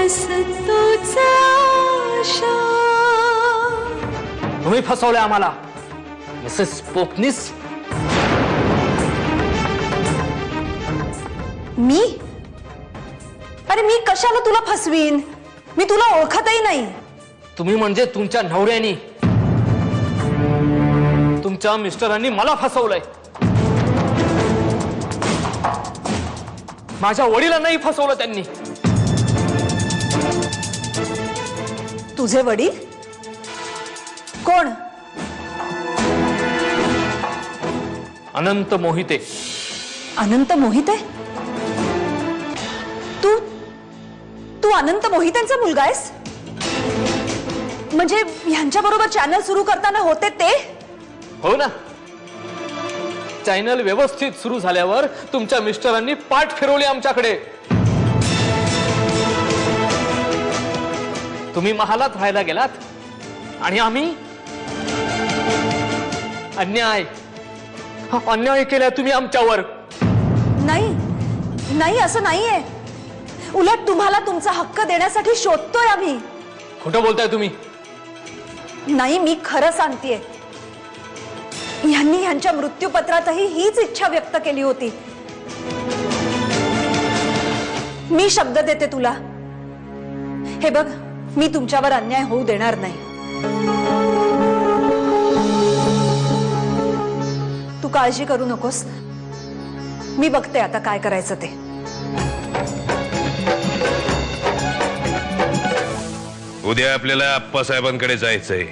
बस तूच आशा. तुम्ही फसवले आम्हाला मिसेस पोकनीस. मी? अरे मी कशाला तुला फसवीन? मी तुला ओळखतही नाही. तुम्ही म्हणजे तुमच्या नवऱ्यानी, तुमच्या मिस्टरांनी मला फसवलंय. माझ्या वडिलांनाही फसवलं त्यांनी. तुझे वडील कोण? अनंत मोहिते. अनंत मोहिते? तू तू अनंत मोहितेंचा मुलगा आहेस? म्हणजे ह्यांच्या बरोबर चॅनल सुरू करताना होते ते? हो ना. चॅनल व्यवस्थित सुरू झाल्यावर तुमच्या मिस्टरांनी पाठ फिरवली आमच्याकडे. तुम्ही महालात राहायला गेलात आणि आम्ही अन्याय केला तुम्ही आमच्यावर. नाही नाही, असं नाहीये. उलट तुम्हाला तुमचा हक्क देण्यासाठी शोधतोय आम्ही. खोटं बोलताय तुम्ही. नाही, मी खरं सांगतेय. ह्यांनी ह्यांच्या मृत्यूपत्रातही हीच इच्छा व्यक्त केली होती. मी शब्द देते तुला, हे बघ, मी तुमच्यावर अन्याय होऊ देणार नाही. तू काळजी करू नकोस. मी बघते आता काय करायचं ते. उद्या आपल्याला आप्पासाहेबांकडे जायचंय.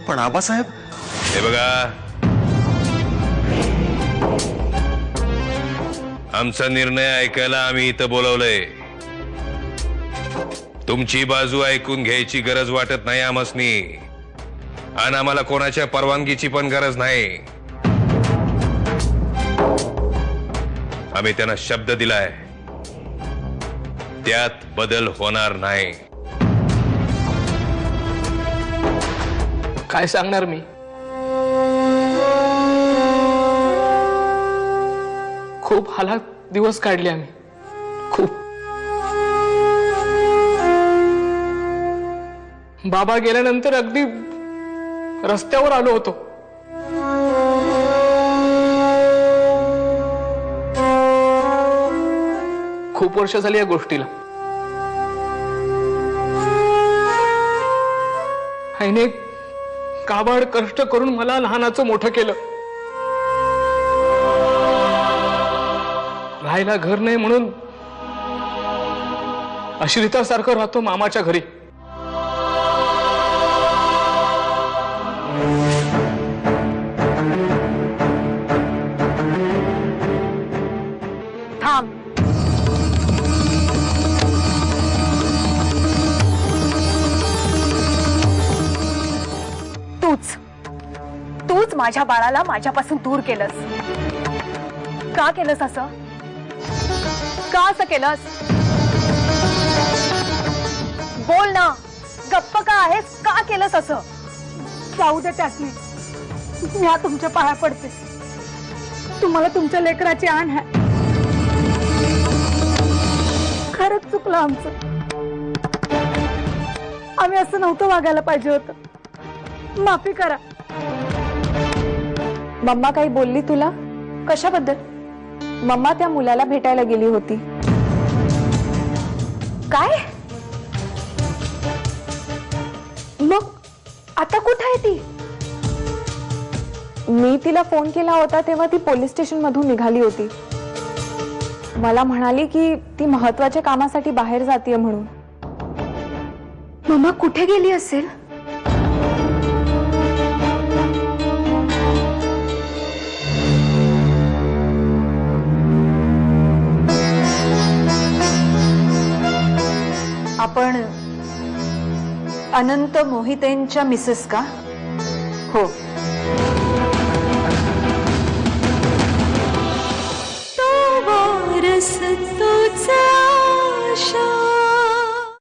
पण आबासाहेब, हे बघा, आमचा निर्णय ऐकायला आम्ही इथं बोलवलंय. तुमची बाजू ऐकून घ्यायची गरज वाटत नाही आम्हासनी, आणि आम्हाला कोणाच्या परवानगीची पण गरज नाही. आम्ही त्यांना शब्द दिलाय, त्यात बदल होणार नाही. काय सांगणार मी? खूप हालात दिवस काढले आम्ही, खूप. बाबा गेल्यानंतर अगदी रस्त्यावर आलो होतो. खूप वर्ष झाली या गोष्टीला. आईने काबाड कष्ट करून मला लहानाचं मोठं केलं. राहायला घर नाही म्हणून अश्रितासारखं राहतो मामाच्या घरी. थांब. तूच माझ्या बाळाला माझ्यापासून दूर केलंस. का केलंस असं? का असं केलंस? बोल ना, गप्प का आहेस? का केलंस असं? जाऊ दे त्यासनी. मी तुमच्या पाया पडते. तुम्हाला तुमच्या लेकराची आण आहे. खरंच चुकलं आमचं. आम्ही असं नव्हतं वागायला पाहिजे होतं. माफी करा. मम्मा काही बोलली तुला? कशाबद्दल? मम्मा त्या मुलाला भेटायला गेली होती. काय? मग आता कुठे आहे ती? मी तिला फोन केला होता तेव्हा ती पोलीस स्टेशन मधून निघाली होती. मला म्हणाली की ती महत्त्वाच्या कामासाठी बाहेर जातीये म्हणून. मम्मा कुठे गेली असेल? आपण अनंत मोहितेंच्या मिसेस का? हो.